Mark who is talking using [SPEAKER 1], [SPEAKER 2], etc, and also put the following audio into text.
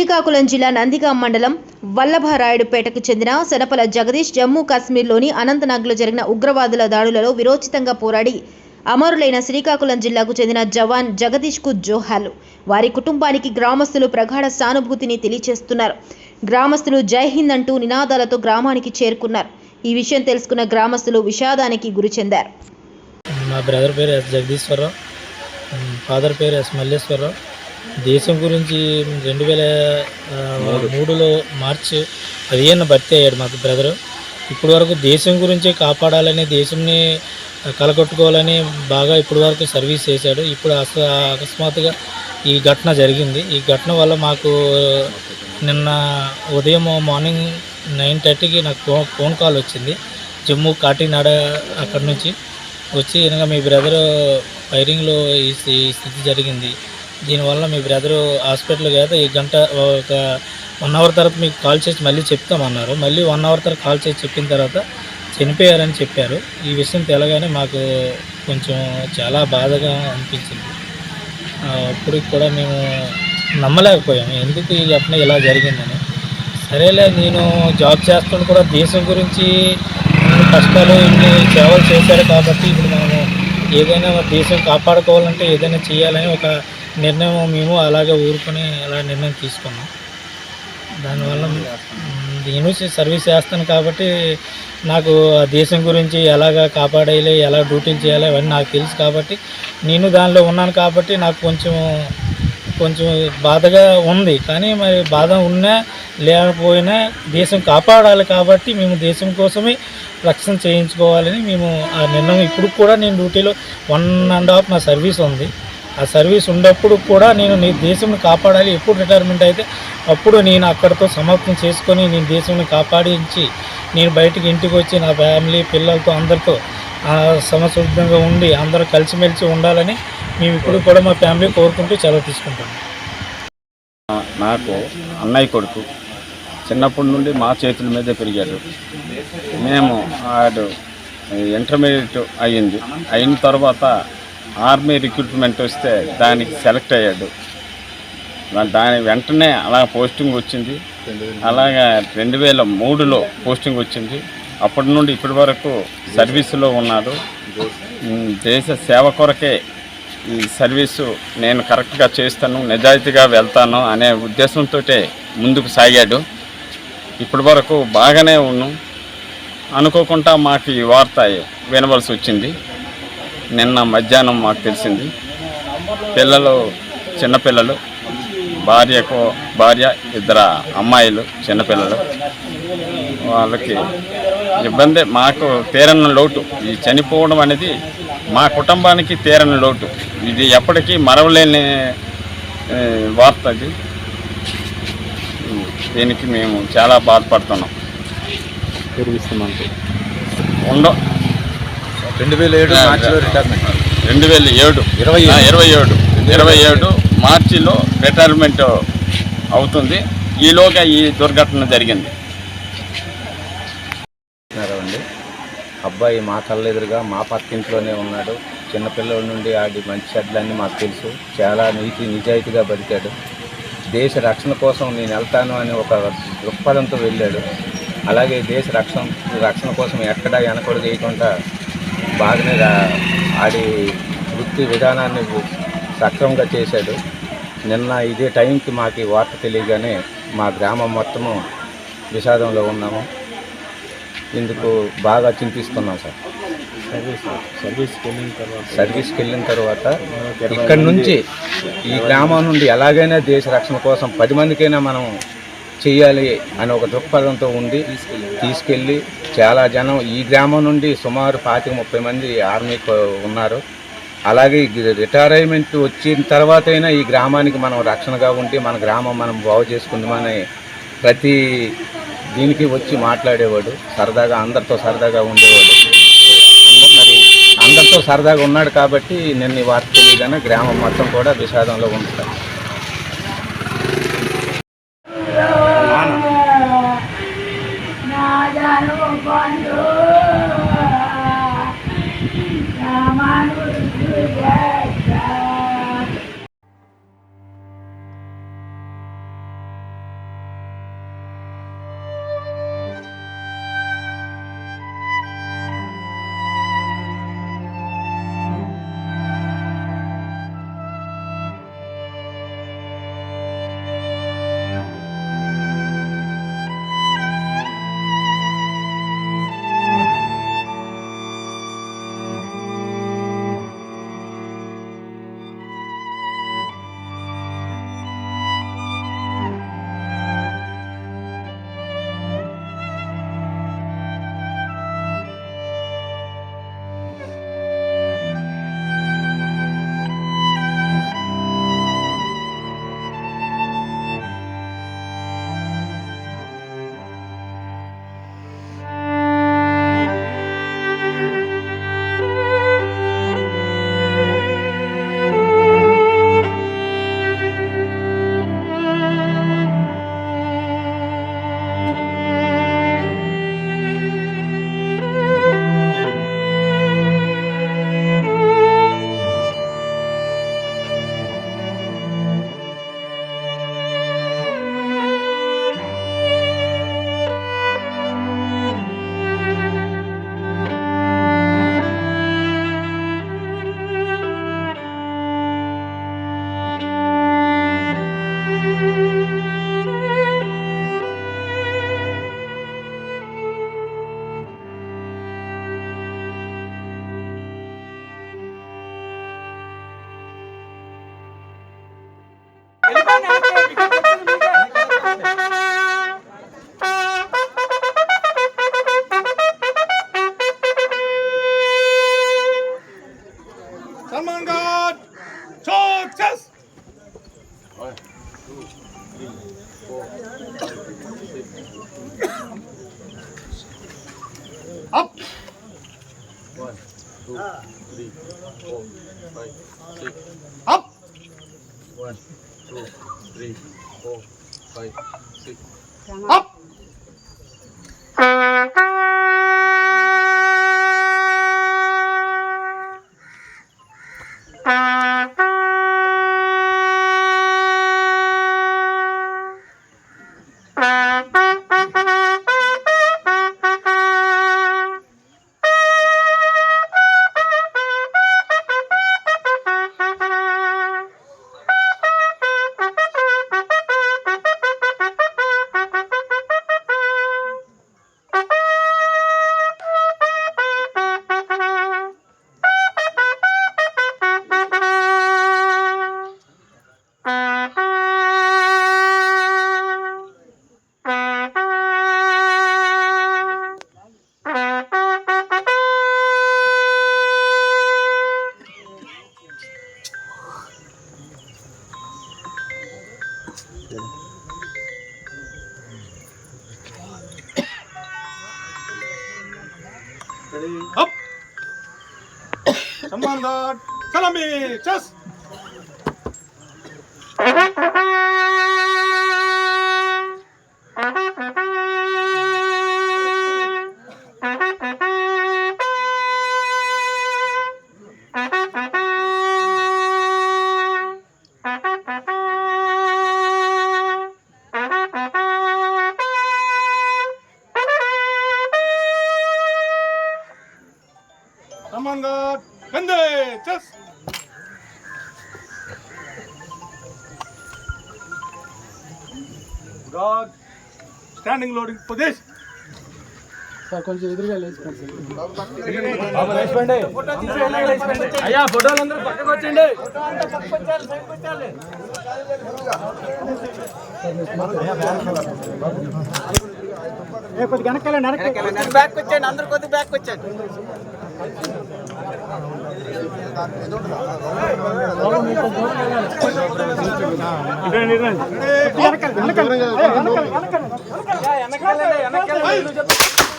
[SPEAKER 1] శ్రీకాకుళం జిల్లా నందిగాం మండలం వల్లభరాయుడుపేటకు చెందిన శనపల జగదీష్ జమ్మూ కాశ్మీర్లోని అనంతనాగ్లో జరిగిన ఉగ్రవాదుల దాడులలో విరోచితంగా పోరాడి అమరులైన శ్రీకాకుళం జిల్లాకు చెందిన జవాన్ జగదీష్కు జోహార్లు. వారి కుటుంబానికి గ్రామస్తులు ప్రగాఢ సానుభూతిని తెలియజేస్తున్నారు. గ్రామస్తులు జై హింద్ అంటూ నినాదాలతో గ్రామానికి చేరుకున్నారు. ఈ విషయం తెలుసుకున్న గ్రామస్తులు విషాదానికి గురి చెందారు.
[SPEAKER 2] మా బ్రదర్ పేరు ఎస్ జగదీశ్వరరావు, ఫాదర్ పేరు ఎస్ మల్లేశ్వరరావు. దేశం గురించి 2003లో మార్చి 15న భర్తీ అయ్యాడు మాకు బ్రదరు. ఇప్పటి వరకు దేశం గురించి కాపాడాలని, దేశంని కలగొట్టుకోవాలని బాగా ఇప్పటి వరకు సర్వీస్ చేశాడు. ఇప్పుడు అకస్మాత్తుగా ఈ ఘటన జరిగింది. ఈ ఘటన వల్ల మాకు నిన్న ఉదయం మార్నింగ్ 9:30కి నాకు ఫోన్ కాల్ వచ్చింది. జమ్మూ కాకినాడ అక్కడి నుంచి వచ్చి ఇంకా మీ బ్రదరు ఫైరింగ్లో ఈ స్థితి జరిగింది, దీనివల్ల మీ బ్రదరు హాస్పిటల్ కదా ఈ గంట ఒక 1 అవర్ తర్వాత మీకు కాల్ చేసి మళ్ళీ చెప్తామన్నారు. మళ్ళీ 1 అవర్ తర్వాత కాల్ చేసి చెప్పిన తర్వాత చనిపోయారని చెప్పారు. ఈ విషయం తెలగానే మాకు కొంచెం చాలా బాధగా అనిపించింది. అప్పటికి కూడా మేము నమ్మలేకపోయాము, ఎందుకు ఈ ఘటన ఇలా జరిగిందని. సరేలే, నేను జాబ్ చేస్తాను కూడా దేశం గురించి ఇన్ని కష్టాలు ఇన్ని సేవలు చేశారు కాబట్టి ఇప్పుడు మనము ఏదైనా దేశం కాపాడుకోవాలంటే ఏదైనా చేయాలని ఒక నిర్ణయం మేము అలాగే ఊరుకొని అలా నిర్ణయం తీసుకున్నాం. దానివల్ల నేను సర్వీస్ చేస్తాను కాబట్టి నాకు ఆ దేశం గురించి ఎలాగ కాపాడేయాలి, ఎలా డ్యూటీలు చేయాలి అవన్నీ నాకు తెలుసు కాబట్టి నేను దానిలో ఉన్నాను కాబట్టి నాకు కొంచెం బాధగా ఉంది. కానీ మరి బాధ ఉన్నా లేకపోయినా దేశం కాపాడాలి కాబట్టి మేము దేశం కోసమే రక్షణ చేయించుకోవాలని మేము ఆ నిర్ణయం. ఇప్పుడు కూడా నేను డ్యూటీలో 1.5 నా సర్వీస్ ఉంది. ఆ సర్వీస్ ఉన్నప్పుడు కూడా నేను దేశంని కాపాడాలి. ఎప్పుడు రిటైర్మెంట్ అయితే అప్పుడు నేను అక్కడితో సమాప్తం చేసుకొని నేను దేశంని కాపాడించి నేను బయటికి ఇంటికి వచ్చి నా ఫ్యామిలీ పిల్లలతో అందరితో సమశుద్ధంగా ఉండి అందరూ కలిసిమెలిసి ఉండాలని మేము ఇప్పుడు కూడా మా ఫ్యామిలీ కోరుకుంటూ సెలవు తీసుకుంటాం.
[SPEAKER 3] నాకు అన్నయ్య కొడుకు చిన్నప్పటి నుండి మా చేతుల మీదే పెరిగాడు. మేము ఆడు ఇంటర్మీడియట్ అయిన తర్వాత ఆర్మీ రిక్రూట్మెంట్ వస్తే దానికి సెలెక్ట్ అయ్యాడు. దాని వెంటనే అలా పోస్టింగ్ వచ్చింది. అలాగా 2003లో పోస్టింగ్ వచ్చింది. అప్పటి నుండి ఇప్పటి వరకు సర్వీసులో ఉన్నాడు. దేశ సేవ కొరకే ఈ సర్వీసు నేను కరెక్ట్గా చేస్తాను, నిజాయితీగా వెళ్తాను అనే ఉద్దేశంతో ముందుకు సాగాడు. ఇప్పటి వరకు బాగానే ఉన్నాం. అనుకోకుండా మాకు ఈ వార్త వినవలసి వచ్చింది. నిన్న మధ్యాహ్నం మాకు తెలిసింది. పిల్లలు చిన్నపిల్లలు, భార్య 2 అమ్మాయిలు చిన్నపిల్లలు. వాళ్ళకి ఇబ్బంది, మాకు తీరని లోటు. ఈ చనిపోవడం అనేది మా కుటుంబానికి తీరని లోటు. ఇది ఎప్పటికీ మరవలేని వార్త. అది దీనికి మేము చాలా బాధపడుతున్నాం. 2027 మార్చిలో రిటైర్మెంట్ అవుతుంది. ఈలోగా ఈ దుర్ఘటన జరిగింది.
[SPEAKER 4] అబ్బాయి మా కళ్ళెదురుగా మా పక్కింట్లోనే ఉన్నాడు. చిన్నపిల్లల నుండి ఆడి మంచి చెడ్లన్నీ మాకు తెలుసు. చాలా నిజాయితీగా బతికాడు. దేశ రక్షణ కోసం నేను వెళ్తాను అని ఒక దృక్పథంతో వెళ్ళాడు. అలాగే దేశ రక్షణ కోసం ఎక్కడా వెనకడు చేయకుండా బాగానే ఆడి వృత్తి విధానాన్ని సక్రమంగా చేశాడు. నిన్న ఇదే టైంకి మాకు వార్త తెలియగానే మా గ్రామం మొత్తము విషాదంలో ఉన్నాము. ఇందుకు బాగా చింతిస్తున్నాం సార్. సర్వీస్కి వెళ్ళిన తర్వాత ఇక్కడి నుంచి ఈ గ్రామం నుండి ఎలాగైనా దేశ రక్షణ కోసం 10 మందికైనా మనం చెయ్యాలి అని ఒక దృక్పథంతో ఉండి తీసుకెళ్ళి చాలా జనం ఈ గ్రామం నుండి సుమారు 25-30 మంది ఆర్మీకి ఉన్నారు. అలాగే రిటైర్మెంట్ వచ్చిన తర్వాత అయినా ఈ గ్రామానికి మనం రక్షణగా ఉండి మన గ్రామం మనం బాగు చేసుకుందామని ప్రతి దీనికి వచ్చి మాట్లాడేవాడు. సరదాగా అందరితో సరదాగా ఉండేవాడు. మరి అందరితో సరదాగా ఉన్నాడు కాబట్టి నిన్న ఈ వార్త తెలియగానే గ్రామం మొత్తం కూడా విషాదంలో ఉంటారు.
[SPEAKER 5] Salman God, success. 1, 2, 3, 4, 5, 6. Up. 1, 2, 3, 4, 5, 6. Up. 1, 2, 3, 4, 5, 6. Up. Up. Salman God, salami, chess. Salman God, Gandhi, chess. God, standing loading position.
[SPEAKER 6] అయ్యా ఫోటోలు అందరూ పక్కకు వచ్చండి. కొద్దిగా వెనకాల బ్యాక్ వచ్చండి, అందరూ కొద్దిగా బ్యాక్ వచ్చండి. వెనకాల